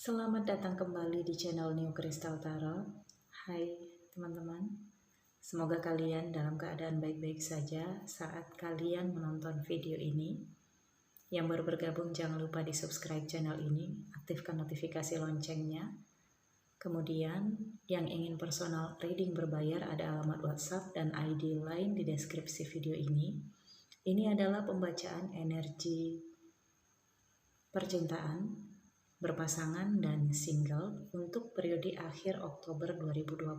Selamat datang kembali di channel New Crystal Tarot. Hai teman-teman, semoga kalian dalam keadaan baik-baik saja saat kalian menonton video ini. Yang baru bergabung jangan lupa di subscribe channel ini, aktifkan notifikasi loncengnya. Kemudian yang ingin personal reading berbayar ada alamat WhatsApp dan ID line di deskripsi video ini. Ini adalah pembacaan energi percintaan berpasangan dan single untuk periode akhir Oktober 2020.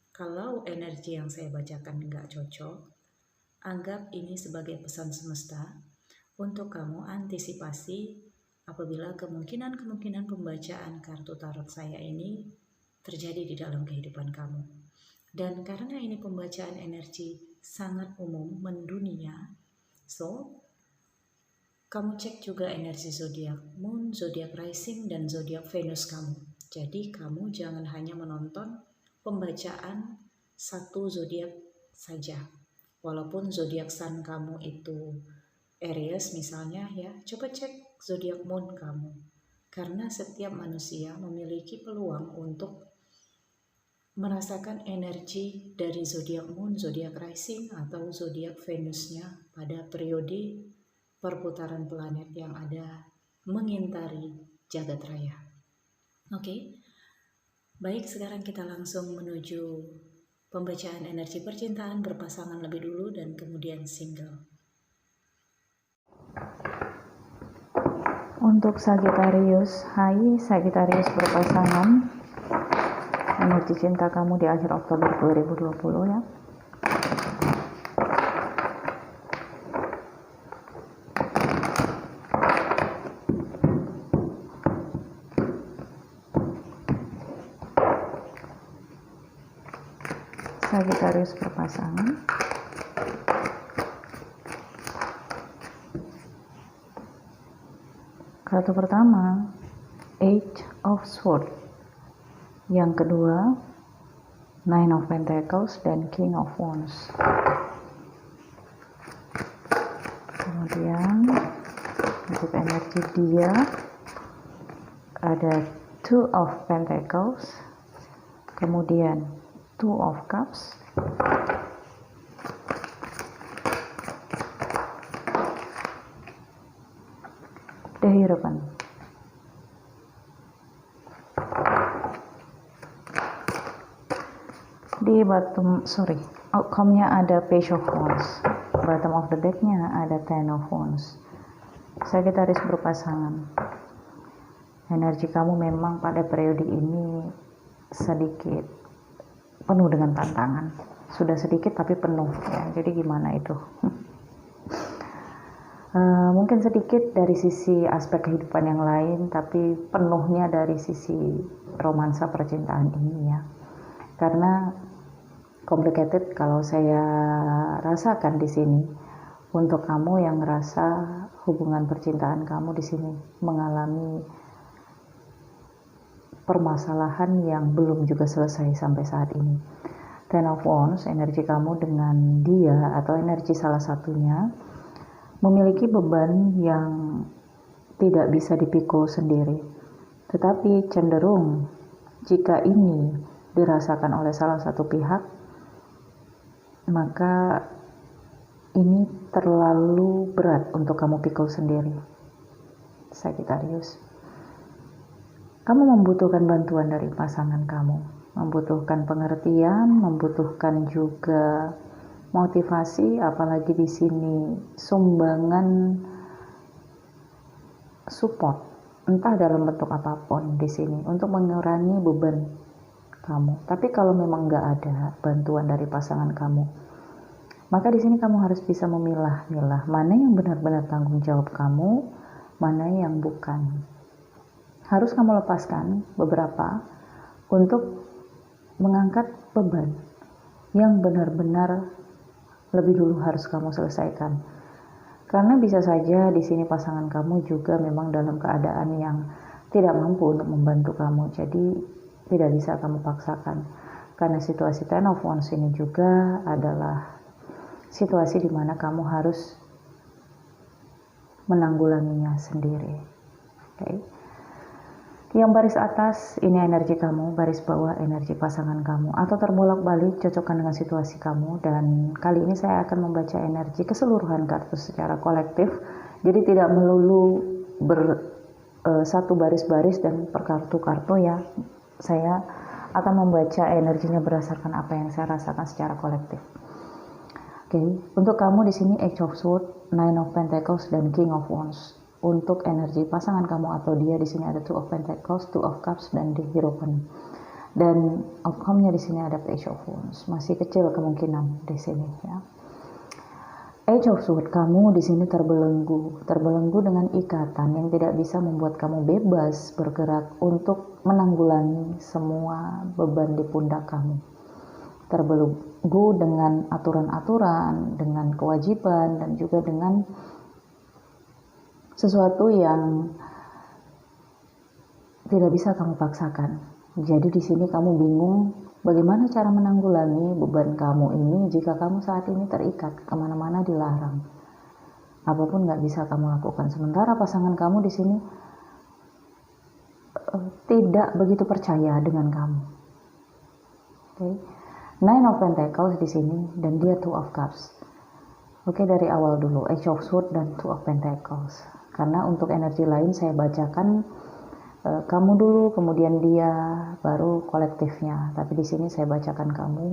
Kalau energi yang saya bacakan nggak cocok, anggap ini sebagai pesan semesta untuk kamu antisipasi apabila kemungkinan pembacaan kartu tarot saya ini terjadi di dalam kehidupan kamu. Dan karena ini pembacaan energi sangat umum mendunia, so kamu cek juga energi zodiak Moon, zodiak Rising, dan zodiak Venus kamu. Jadi kamu jangan hanya menonton pembacaan satu zodiak saja. Walaupun zodiak Sun kamu itu Aries misalnya ya, coba cek zodiak Moon kamu. Karena setiap manusia memiliki peluang untuk merasakan energi dari zodiak Moon, zodiak Rising, atau zodiak Venusnya pada periode perputaran planet yang ada mengintari jagat raya. Oke, baik, sekarang kita langsung menuju pembacaan energi percintaan berpasangan lebih dulu dan kemudian single. Untuk Sagittarius, hai Sagittarius berpasangan, energi cinta kamu di akhir Oktober 2020 ya. Sagittarius berpasangan. Kartu pertama, Eight of Swords. Yang kedua, Nine of Pentacles dan King of Wands. Kemudian untuk energi dia ada Two of Pentacles, kemudian Two of Cups, The Hierophant. Di outcome-nya ada Page of Wands, bottom of the deck-nya ada Ten of Wands. Sagittarius berpasangan, energi kamu memang pada periode ini sedikit penuh dengan tantangan. Sudah sedikit tapi penuh ya, jadi gimana itu? Mungkin sedikit dari sisi aspek kehidupan yang lain, tapi penuhnya dari sisi romansa percintaan ini ya. Karena complicated kalau saya rasakan di sini. Untuk kamu yang ngerasa hubungan percintaan kamu di sini mengalami permasalahan yang belum juga selesai sampai saat ini. Ten of Wands, energi kamu dengan dia atau energi salah satunya memiliki beban yang tidak bisa dipikul sendiri. Tetapi cenderung jika ini dirasakan oleh salah satu pihak, maka ini terlalu berat untuk kamu pikul sendiri, Sagittarius. Kamu membutuhkan bantuan dari pasangan kamu, membutuhkan pengertian, membutuhkan juga motivasi, apalagi di sini sumbangan support, entah dalam bentuk apapun di sini untuk mengurangi beban kamu. Tapi kalau memang nggak ada bantuan dari pasangan kamu, Maka di sini kamu harus bisa memilah-milah mana yang benar-benar tanggung jawab kamu, mana yang bukan. Harus kamu lepaskan beberapa untuk mengangkat beban yang benar-benar lebih dulu harus kamu selesaikan. Karena bisa saja di sini pasangan kamu juga memang dalam keadaan yang tidak mampu untuk membantu kamu, jadi tidak bisa kamu paksakan. Karena situasi Ten of Wands ini juga adalah situasi di mana kamu harus menanggulanginya sendiri. Okay. Yang baris atas ini energi kamu, baris bawah energi pasangan kamu, atau terbolak-balik cocokkan dengan situasi kamu. Dan kali ini saya akan membaca energi keseluruhan kartu secara kolektif, jadi tidak melulu satu baris-baris dan per kartu-kartu ya. Saya akan membaca energinya berdasarkan apa yang saya rasakan secara kolektif. Oke, untuk kamu di sini Eight of Swords, Nine of Pentacles, dan King of Wands. Untuk energi pasangan kamu atau dia di sini ada Two of Pentacles, Two of Cups, dan the Hierophant. Dan outcome-nya di sini ada Page of Wands. Masih kecil kemungkinan di sini ya. Eight of Swords, kamu di sini terbelenggu dengan ikatan yang tidak bisa membuat kamu bebas bergerak untuk menanggulangi semua beban di pundak kamu. Terbelenggu dengan aturan-aturan, dengan kewajiban, dan juga dengan sesuatu yang tidak bisa kamu paksakan. Jadi di sini kamu bingung bagaimana cara menanggulangi beban kamu ini jika kamu saat ini terikat kemana-mana, dilarang. Apapun nggak bisa kamu lakukan. Sementara pasangan kamu di sini tidak begitu percaya dengan kamu. Okay. Nine of Pentacles di sini dan dia Two of Cups. Oke, dari awal dulu Eight of Swords dan Two of Pentacles. Karena untuk energi lain saya bacakan kamu dulu, kemudian dia, baru kolektifnya. Tapi di sini saya bacakan kamu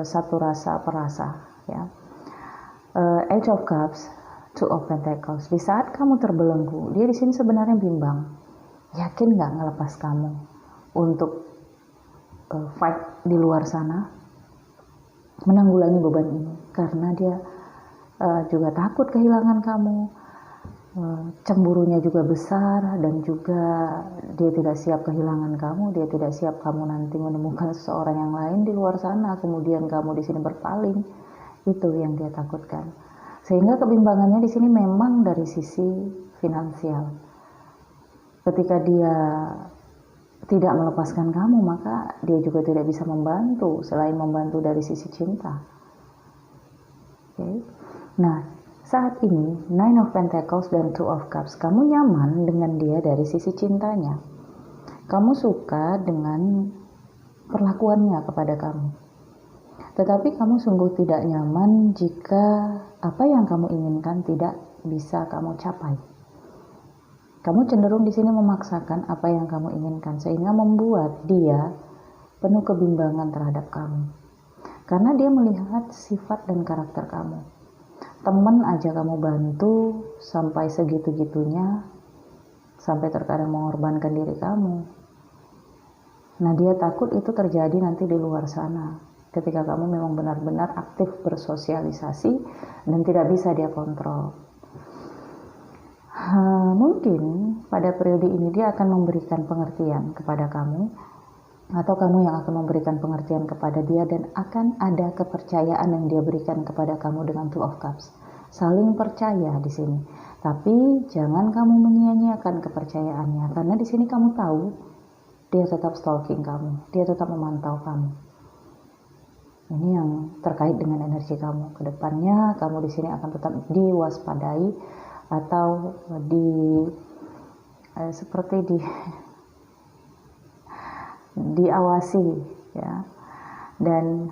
satu rasa per rasa ya. Eight of Cups, Two of Pentacles. Di saat kamu terbelenggu, dia di sini sebenarnya bimbang. Yakin nggak ngelepas kamu untuk fight di luar sana, menanggulangi beban ini, karena dia juga takut kehilangan kamu, cemburunya juga besar, dan juga dia tidak siap kehilangan kamu, dia tidak siap kamu nanti menemukan seseorang yang lain di luar sana, kemudian kamu di sini berpaling. Itu yang dia takutkan. Sehingga kebimbangannya di sini memang dari sisi finansial. Ketika dia tidak melepaskan kamu, maka dia juga tidak bisa membantu selain membantu dari sisi cinta. Okay. Nah, saat ini Nine of Pentacles dan Two of Cups, kamu nyaman dengan dia dari sisi cintanya. Kamu suka dengan perlakuannya kepada kamu. Tetapi kamu sungguh tidak nyaman jika apa yang kamu inginkan tidak bisa kamu capai. Kamu cenderung di sini memaksakan apa yang kamu inginkan, sehingga membuat dia penuh kebimbangan terhadap kamu. Karena dia melihat sifat dan karakter kamu. Teman aja kamu bantu sampai segitu-gitunya, sampai terkadang mengorbankan diri kamu. Nah, dia takut itu terjadi nanti di luar sana, ketika kamu memang benar-benar aktif bersosialisasi dan tidak bisa dia kontrol. Mungkin pada periode ini dia akan memberikan pengertian kepada kamu, atau kamu yang akan memberikan pengertian kepada dia, dan akan ada kepercayaan yang dia berikan kepada kamu dengan Two of Cups. Saling percaya di sini. Tapi jangan kamu menyia-nyiakan kepercayaannya, karena di sini kamu tahu dia tetap stalking kamu, dia tetap memantau kamu. Ini yang terkait dengan energi kamu. Kedepannya kamu di sini akan tetap diwaspadai atau seperti diawasi ya, dan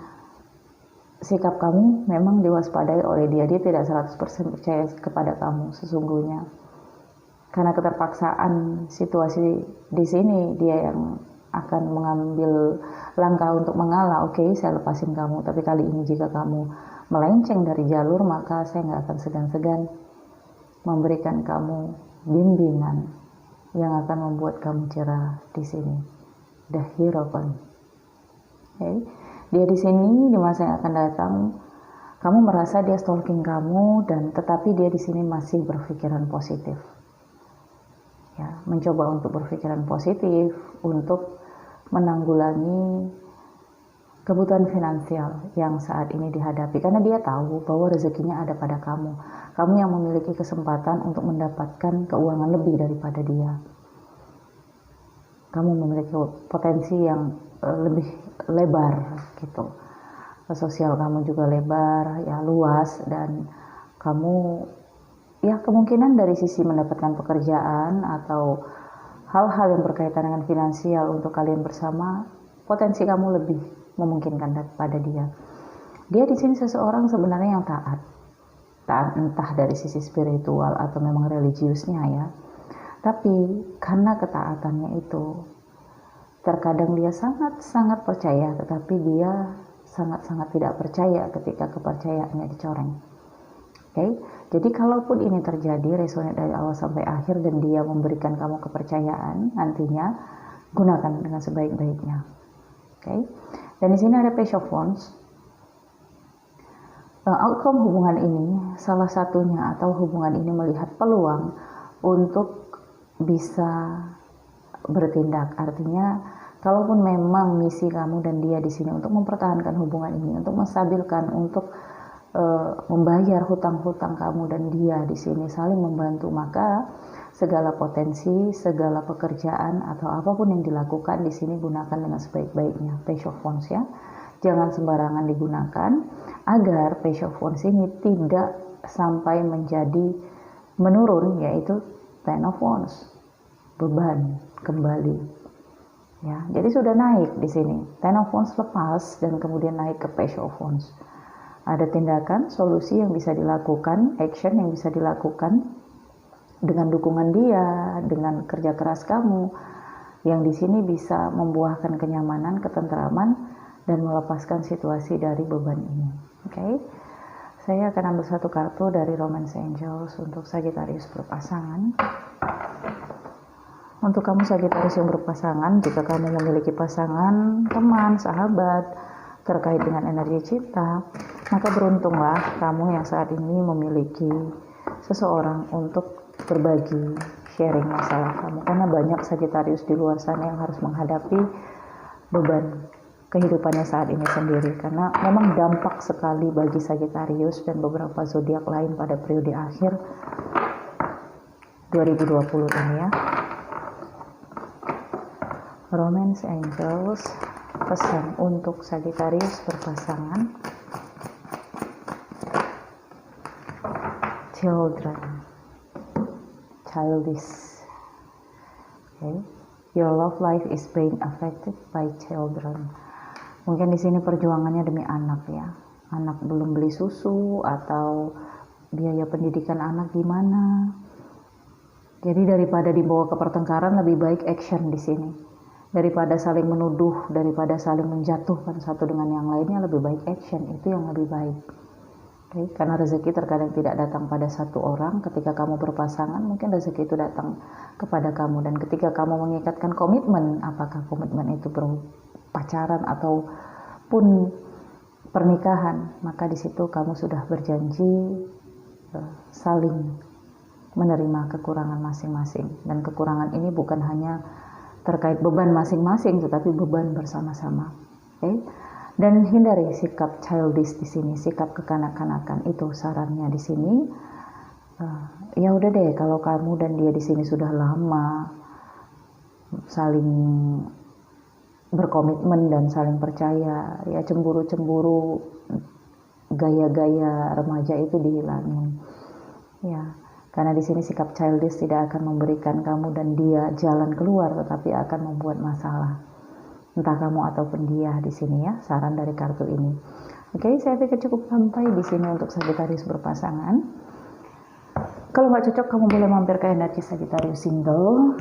sikap kamu memang diwaspadai oleh dia. Dia tidak 100% percaya kepada kamu sesungguhnya, karena keterpaksaan situasi di sini dia yang akan mengambil langkah untuk mengalah. Oke, saya lepasin kamu, tapi kali ini jika kamu melenceng dari jalur, maka saya nggak akan segan-segan memberikan kamu bimbingan yang akan membuat kamu cerah di sini. The Hierophant. Okay. Dia di sini di masa yang akan datang Kamu merasa dia stalking kamu, dan tetapi dia di sini masih berpikiran positif. Ya, mencoba untuk berpikiran positif untuk menanggulangi kebutuhan finansial yang saat ini dihadapi, karena dia tahu bahwa rezekinya ada pada kamu. Kamu yang memiliki kesempatan untuk mendapatkan keuangan lebih daripada dia. Kamu memiliki potensi yang lebih lebar gitu. Sosial kamu juga lebar, ya luas, dan kamu ya kemungkinan dari sisi mendapatkan pekerjaan atau hal-hal yang berkaitan dengan finansial untuk kalian bersama, potensi kamu lebih memungkinkan daripada dia. Dia di sini seseorang sebenarnya yang taat entah dari sisi spiritual atau memang religiusnya ya. Tapi karena ketaatannya itu, terkadang dia sangat-sangat percaya, tetapi dia sangat-sangat tidak percaya ketika kepercayaannya dicoreng. Oke, jadi kalaupun ini terjadi, resonate dari awal sampai akhir, dan dia memberikan kamu kepercayaan, nantinya gunakan dengan sebaik-baiknya. Oke, dan di sini ada Page of Wands. Outcome hubungan ini, salah satunya atau hubungan ini melihat peluang untuk bisa bertindak. Artinya, kalaupun memang misi kamu dan dia di sini untuk mempertahankan hubungan ini, untuk menstabilkan, untuk membayar hutang-hutang kamu dan dia di sini saling membantu, maka segala potensi, segala pekerjaan atau apapun yang dilakukan di sini gunakan dengan sebaik-baiknya. Page of Wands ya, jangan sembarangan digunakan agar Page of Wands ini tidak sampai menjadi menurun, yaitu Ten of Wands, beban kembali. Ya, jadi sudah naik di sini. Ten of Wands lepas dan kemudian naik ke Page of Wands. Ada tindakan, solusi yang bisa dilakukan, action yang bisa dilakukan dengan dukungan dia, dengan kerja keras kamu, yang di sini bisa membuahkan kenyamanan, ketentraman, dan melepaskan situasi dari beban ini. Oke, saya akan ambil satu kartu dari Romance Angels untuk Sagittarius berpasangan. Untuk kamu Sagittarius yang berpasangan, jika kamu memiliki pasangan, teman, sahabat, terkait dengan energi cinta, maka beruntunglah kamu yang saat ini memiliki seseorang untuk berbagi, sharing masalah kamu. Karena banyak Sagittarius di luar sana yang harus menghadapi beban kehidupannya saat ini sendiri. Karena memang dampak sekali bagi Sagittarius dan beberapa zodiak lain pada periode akhir 2020 ini ya. Romance Angels, pesan untuk Sagittarius berpasangan. Childish. Okay. Your love life is being affected by children. Mungkin di sini perjuangannya demi anak ya. Anak belum beli susu atau biaya pendidikan anak gimana. Jadi daripada dibawa ke pertengkaran, lebih baik action di sini. Daripada saling menuduh, daripada saling menjatuhkan satu dengan yang lainnya, lebih baik action, itu yang lebih baik. Okay? Karena rezeki terkadang tidak datang pada satu orang. Ketika kamu berpasangan, mungkin rezeki itu datang kepada kamu. Dan ketika kamu mengikatkan komitmen, apakah komitmen itu pacaran ataupun pernikahan, maka di situ kamu sudah berjanji saling menerima kekurangan masing-masing. Dan kekurangan ini bukan hanya terkait beban masing-masing, tetapi beban bersama-sama. Okay? Dan hindari sikap childish di sini, sikap kekanak-kanakan, itu sarannya di sini. Ya udah deh, kalau kamu dan dia di sini sudah lama saling berkomitmen dan saling percaya, ya cemburu-cemburu, gaya-gaya remaja itu dihilangin. Ya. Karena di sini sikap childish tidak akan memberikan kamu dan dia jalan keluar, tetapi akan membuat masalah. Entah kamu ataupun dia di sini ya, saran dari kartu ini. Oke, saya pikir cukup sampai di sini untuk Sagittarius berpasangan. Kalau nggak cocok, kamu boleh mampir ke energi Sagittarius single.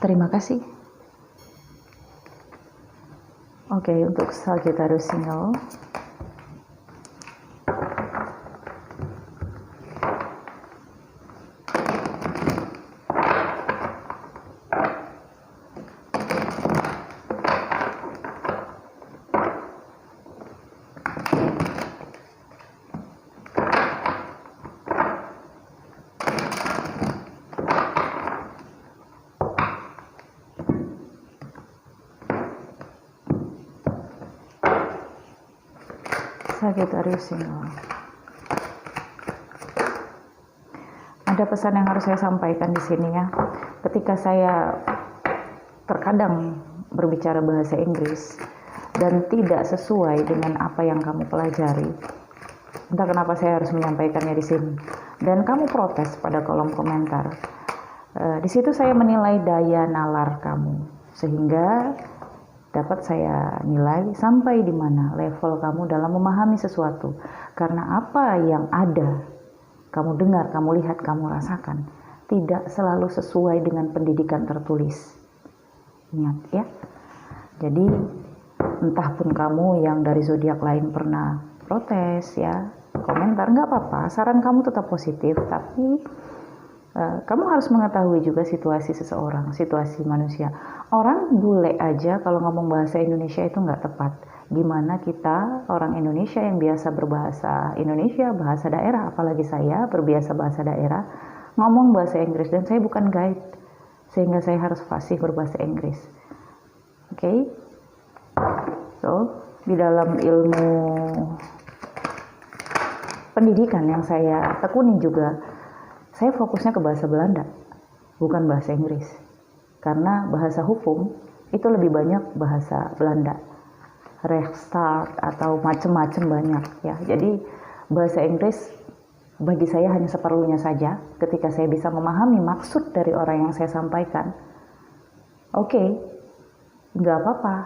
Terima kasih. Oke, untuk Sagittarius single. Sagittarius single. Ada pesan yang harus saya sampaikan di sini ya. Ketika saya terkadang berbicara bahasa Inggris dan tidak sesuai dengan apa yang kamu pelajari, entah kenapa saya harus menyampaikannya di sini, dan kamu protes pada kolom komentar, di situ saya menilai daya nalar kamu, sehingga dapat saya nilai sampai di mana level kamu dalam memahami sesuatu. Karena apa yang ada kamu dengar, kamu lihat, kamu rasakan tidak selalu sesuai dengan pendidikan tertulis. Ingat ya. Jadi entah pun kamu yang dari zodiak lain pernah protes ya, komentar, nggak apa-apa, saran kamu tetap positif, tapi kamu harus mengetahui juga situasi seseorang, situasi manusia. Orang bule aja kalau ngomong bahasa Indonesia itu nggak tepat. Gimana kita orang Indonesia yang biasa berbahasa Indonesia, bahasa daerah, apalagi saya berbiasa bahasa daerah, ngomong bahasa Inggris, dan saya bukan guide, sehingga saya harus fasih berbahasa Inggris. Oke? So, di dalam ilmu pendidikan yang saya tekuni juga, saya fokusnya ke bahasa Belanda, bukan bahasa Inggris. Karena bahasa hukum itu lebih banyak bahasa Belanda. Rechtsstaat atau macam-macam banyak ya. Jadi bahasa Inggris bagi saya hanya seperlunya saja ketika saya bisa memahami maksud dari orang yang saya sampaikan. Oke, nggak apa-apa.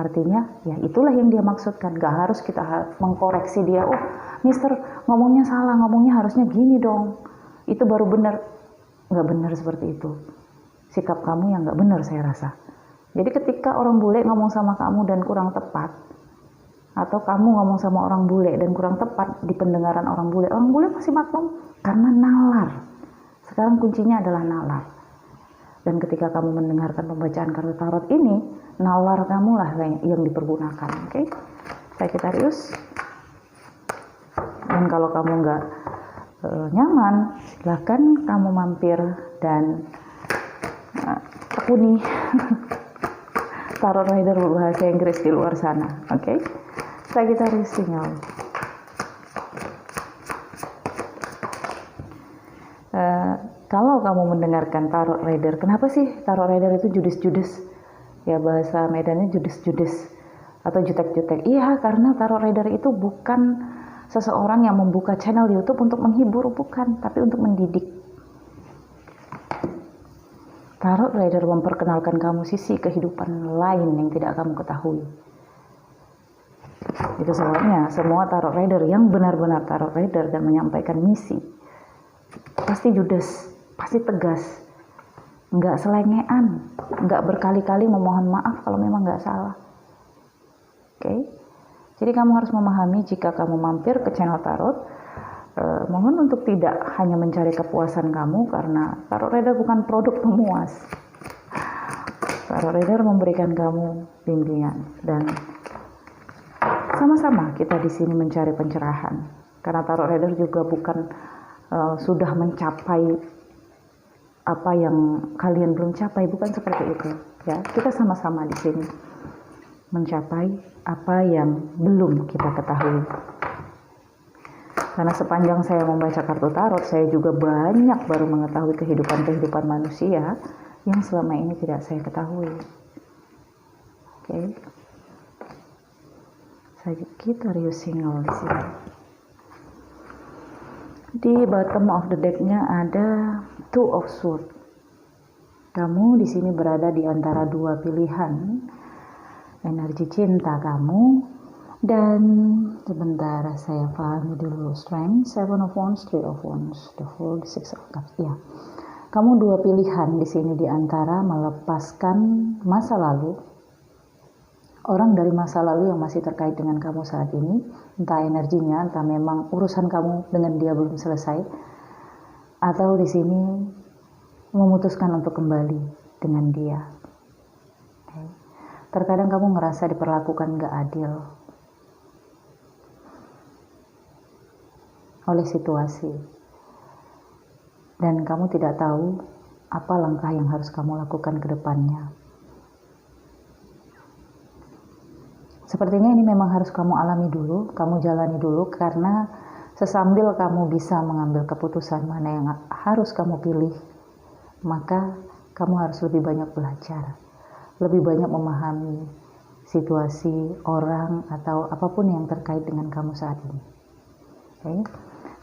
Artinya ya itulah yang dia maksudkan. Nggak harus kita mengkoreksi dia. Oh, Mister ngomongnya salah, ngomongnya harusnya gini dong. Itu baru benar. Nggak benar seperti itu. Sikap kamu yang nggak benar saya rasa. Jadi ketika orang bule ngomong sama kamu dan kurang tepat, atau kamu ngomong sama orang bule dan kurang tepat di pendengaran orang bule masih maklum karena nalar. Sekarang kuncinya adalah nalar. Dan ketika kamu mendengarkan pembacaan kartu tarot ini, nalar kamu lah yang dipergunakan. Oke? Sagittarius. Dan kalau kamu nggak nyaman, silahkan kamu mampir dan tekuni tarot reader berbahasa Inggris di luar sana. Oke? Sagittarius single. Kalau kamu mendengarkan tarot reader, kenapa sih tarot reader itu judes-judes? Ya bahasa Medannya judes-judes atau jutek-jutek. Iya, karena tarot reader itu bukan seseorang yang membuka channel YouTube untuk menghibur, bukan, tapi untuk mendidik. Tarot reader memperkenalkan kamu sisi kehidupan lain yang tidak kamu ketahui. Itu sebabnya semua tarot reader yang benar-benar tarot reader dan menyampaikan misi pasti judes, pasti tegas, nggak selengean, nggak berkali-kali memohon maaf kalau memang nggak salah. Oke? Jadi kamu harus memahami jika kamu mampir ke channel tarot, mohon untuk tidak hanya mencari kepuasan kamu, karena tarot reader bukan produk pemuas. Tarot reader memberikan kamu bimbingan dan sama-sama kita di sini mencari pencerahan. Karena tarot reader juga bukan sudah mencapai apa yang kalian belum capai, bukan seperti itu. Ya, kita sama-sama di sini mencapai apa yang belum kita ketahui. Karena sepanjang saya membaca kartu tarot, saya juga banyak baru mengetahui kehidupan manusia yang selama ini tidak saya ketahui. Oke. Sagittarius single di sini. Di bottom of the deck-nya ada Two of Swords. Kamu di sini berada di antara dua pilihan energi cinta kamu, dan sebentar saya pahami dulu. Strength, Seven of Wands, Three of Wands, the Fool, Six of Cups. Ya, kamu dua pilihan di sini di antara melepaskan masa lalu, orang dari masa lalu yang masih terkait dengan kamu saat ini, entah energinya, entah memang urusan kamu dengan dia belum selesai, atau di sini memutuskan untuk kembali dengan dia. Terkadang kamu ngerasa diperlakukan gak adil oleh situasi, dan kamu tidak tahu apa langkah yang harus kamu lakukan ke depannya. Sepertinya ini memang harus kamu alami dulu, kamu jalani dulu, karena sesambil kamu bisa mengambil keputusan mana yang harus kamu pilih, maka kamu harus lebih banyak belajar, lebih banyak memahami situasi, orang, atau apapun yang terkait dengan kamu saat ini. Okay.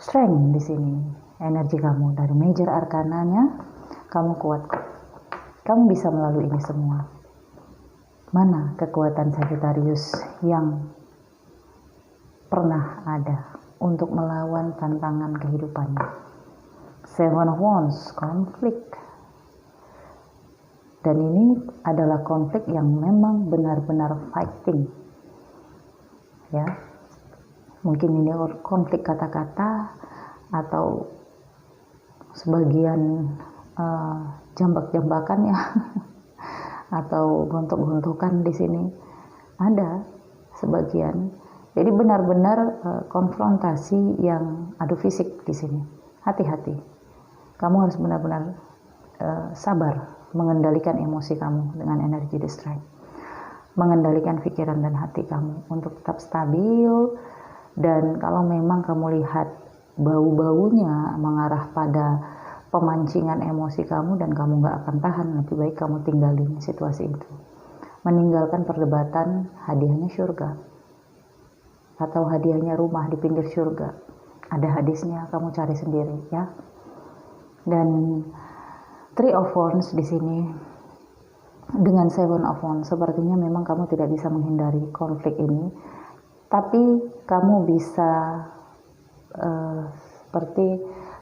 Strength di sini, energi kamu dari major arkananya, kamu kuat kok. Kamu bisa melalui ini semua. Mana kekuatan Sagittarius yang pernah ada untuk melawan tantangan kehidupannya? Seven of Wands, konflik. Dan ini adalah konflik yang memang benar-benar fighting. Ya. Mungkin ini konflik kata-kata atau sebagian jambak-jambakan ya. Atau gontok-gontokan di sini ada sebagian. Jadi benar-benar konfrontasi yang adu fisik di sini. Hati-hati. Kamu harus benar-benar sabar mengendalikan emosi kamu dengan energi di strength. Mengendalikan pikiran dan hati kamu untuk tetap stabil, dan kalau memang kamu lihat bau-baunya mengarah pada pemancingan emosi kamu dan kamu gak akan tahan, lebih baik kamu tinggalin situasi itu. Meninggalkan perdebatan, hadiahnya surga. Atau hadiahnya rumah di pinggir surga. Ada hadisnya, kamu cari sendiri ya. Dan Three of Wands di sini dengan Seven of Wands, sepertinya memang kamu tidak bisa menghindari konflik ini, tapi kamu bisa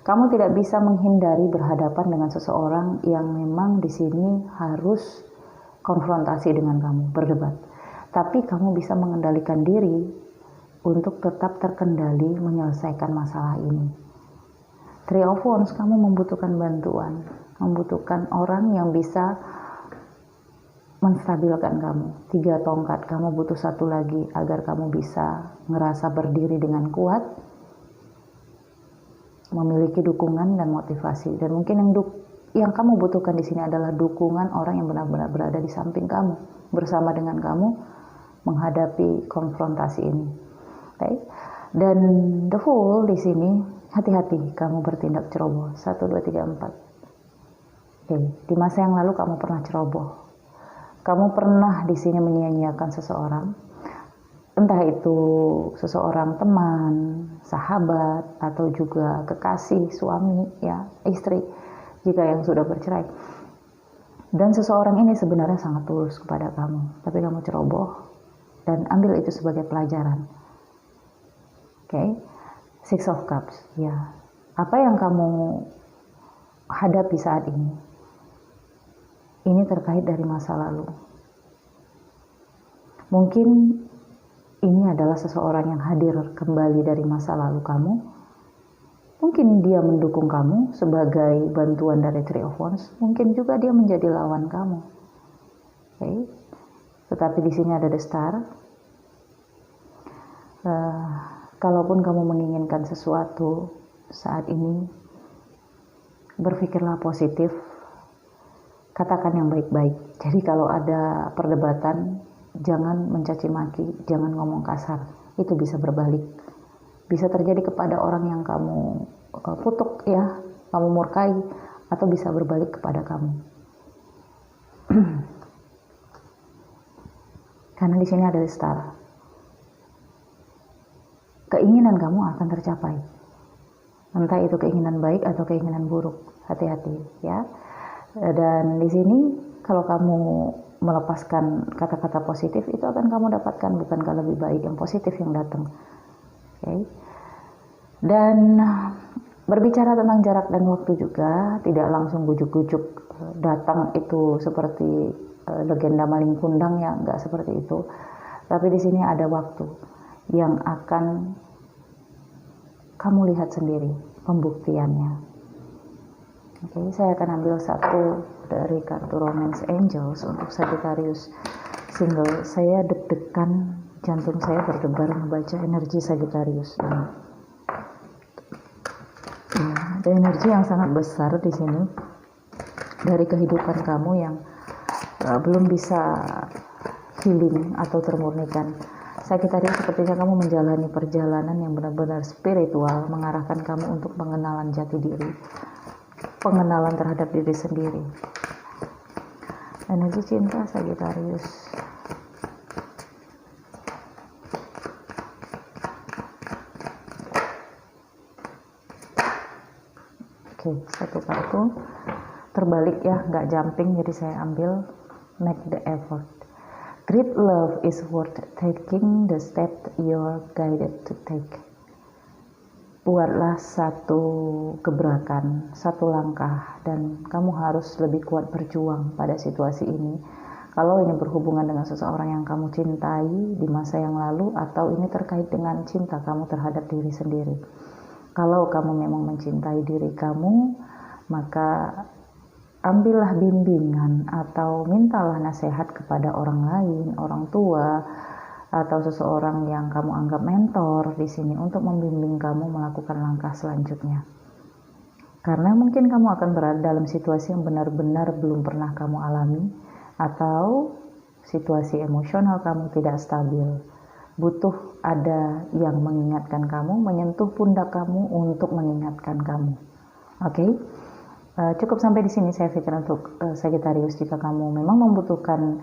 kamu tidak bisa menghindari berhadapan dengan seseorang yang memang di sini harus konfrontasi dengan kamu, berdebat. Tapi kamu bisa mengendalikan diri untuk tetap terkendali menyelesaikan masalah ini. Three of Wands, kamu membutuhkan bantuan, membutuhkan orang yang bisa menstabilkan kamu. 3 tongkat, kamu butuh 1 lagi agar kamu bisa ngerasa berdiri dengan kuat, memiliki dukungan dan motivasi. Dan mungkin yang kamu butuhkan di sini adalah dukungan orang yang benar-benar berada di samping kamu, bersama dengan kamu menghadapi konfrontasi ini. Okay. Dan the Fool di sini, hati-hati kamu bertindak ceroboh. 1, 2, 3, 4. Okay. Di masa yang lalu kamu pernah ceroboh. Kamu pernah di sini menyia-nyiakan seseorang, entah itu seseorang teman, sahabat, atau juga kekasih, suami, ya, istri, jika yang sudah bercerai. Dan seseorang ini sebenarnya sangat tulus kepada kamu, tapi kamu ceroboh dan ambil itu sebagai pelajaran. Okay. Six of Cups, ya. Apa yang kamu hadapi saat ini? Ini terkait dari masa lalu. Mungkin ini adalah seseorang yang hadir kembali dari masa lalu kamu. Mungkin dia mendukung kamu sebagai bantuan dari Three of Wands. Mungkin juga dia menjadi lawan kamu. Okay. Tetapi di sini ada The Star. Kalaupun kamu menginginkan sesuatu saat ini, berpikirlah positif. Katakan yang baik-baik. Jadi kalau ada perdebatan, jangan mencaci maki, jangan ngomong kasar. Itu bisa berbalik. Bisa terjadi kepada orang yang kamu kutuk ya, kamu murkai, atau bisa berbalik kepada kamu. Karena di sini ada star. Keinginan kamu akan tercapai. Entah itu keinginan baik atau keinginan buruk. Hati-hati ya. Dan di sini kalau kamu melepaskan kata-kata positif, itu akan kamu dapatkan, bukankah lebih baik yang positif yang datang. Okay. Dan berbicara tentang jarak dan waktu juga, tidak langsung gujuk-gujuk datang itu seperti legenda maling kundang ya, nggak seperti itu. Tapi di sini ada waktu yang akan kamu lihat sendiri pembuktiannya. Oke, saya akan ambil satu dari kartu Romance Angels untuk Sagittarius single. Saya deg-degan, jantung saya berdebar membaca energi Sagittarius ini. Ya, ada energi yang sangat besar di sini dari kehidupan kamu yang belum bisa healing atau termurnikan. Sagittarius, sepertinya kamu menjalani perjalanan yang benar-benar spiritual, mengarahkan kamu untuk pengenalan jati diri, pengenalan terhadap diri sendiri. Energi cinta Sagittarius. Oke, satu kartu terbalik ya, nggak jumping, jadi saya ambil make the effort. Great love is worth taking the step you're guided to take. Buatlah satu gebrakan, satu langkah, dan kamu harus lebih kuat berjuang pada situasi ini. Kalau ini berhubungan dengan seseorang yang kamu cintai di masa yang lalu, atau ini terkait dengan cinta kamu terhadap diri sendiri. Kalau kamu memang mencintai diri kamu, maka ambillah bimbingan atau mintalah nasihat kepada orang lain, orang tua, atau seseorang yang kamu anggap mentor di sini untuk membimbing kamu melakukan langkah selanjutnya. Karena mungkin kamu akan berada dalam situasi yang benar-benar belum pernah kamu alami, atau situasi emosional kamu tidak stabil. Butuh ada yang mengingatkan kamu, menyentuh pundak kamu untuk mengingatkan kamu. Oke? Cukup sampai di sini saya pikir untuk Sagittarius. Jika kamu memang membutuhkan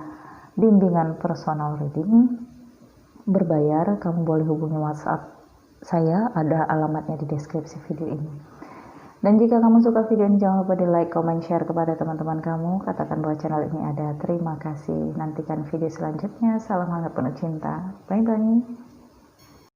bimbingan personal reading berbayar, kamu boleh hubungi WhatsApp saya, ada alamatnya di deskripsi video ini. Dan jika kamu suka video ini, jangan lupa di like, comment, share kepada teman-teman kamu. Katakan bahwa channel ini ada. Terima kasih. Nantikan video selanjutnya. Salam hangat penuh cinta. Bye bye.